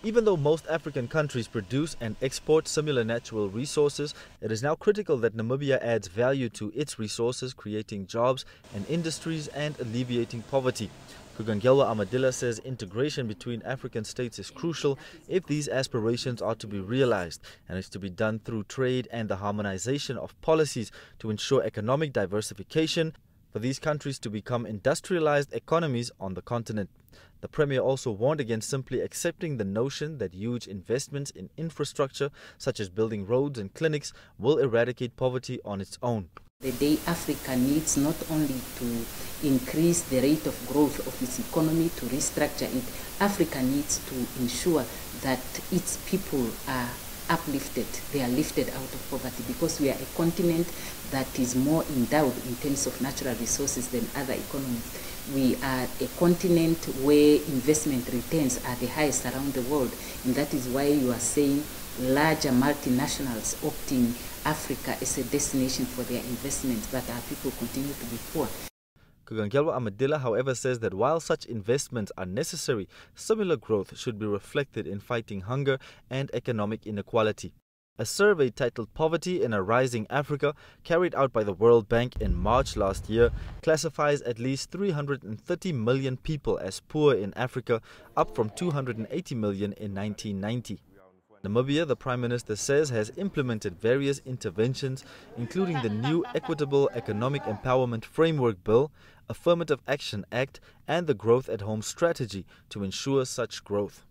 Even though most African countries produce and export similar natural resources, it is now critical that Namibia adds value to its resources, creating jobs and industries and alleviating poverty. Kugangelwa Amadilla says integration between African states is crucial if these aspirations are to be realized, and is to be done through trade and the harmonization of policies to ensure economic diversification for these countries to become industrialized economies on the continent. The Premier also warned against simply accepting the notion that huge investments in infrastructure, such as building roads and clinics, will eradicate poverty on its own. The day Africa needs not only to increase the rate of growth of its economy, to restructure it, Africa needs to ensure that its people are uplifted, they are lifted out of poverty, because we are a continent that is more endowed in terms of natural resources than other economies. We are a continent where investment returns are the highest around the world, and that is why you are seeing larger multinationals opting Africa as a destination for their investments, but our people continue to be poor. Kugangelwa Amadilla, however, says that while such investments are necessary, similar growth should be reflected in fighting hunger and economic inequality. A survey titled Poverty in a Rising Africa, carried out by the World Bank in March last year, classifies at least 330 million people as poor in Africa, up from 280 million in 1990. Namibia, the Prime Minister says, has implemented various interventions, including the new Equitable Economic Empowerment Framework Bill, Affirmative Action Act, and the Growth at Home strategy to ensure such growth.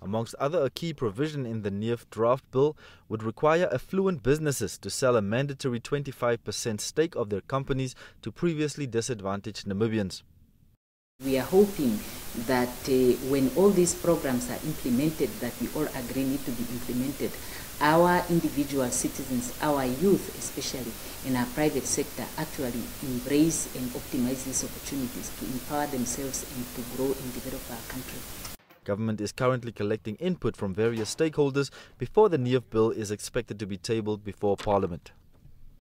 Amongst other, a key provision in the NEAF draft bill would require affluent businesses to sell a mandatory 25% stake of their companies to previously disadvantaged Namibians. We are hoping that when all these programs are implemented, that we all agree need to be implemented, our individual citizens, our youth especially, and our private sector actually embrace and optimize these opportunities to empower themselves and to grow and develop our country. Government is currently collecting input from various stakeholders before the NEAF bill is expected to be tabled before Parliament.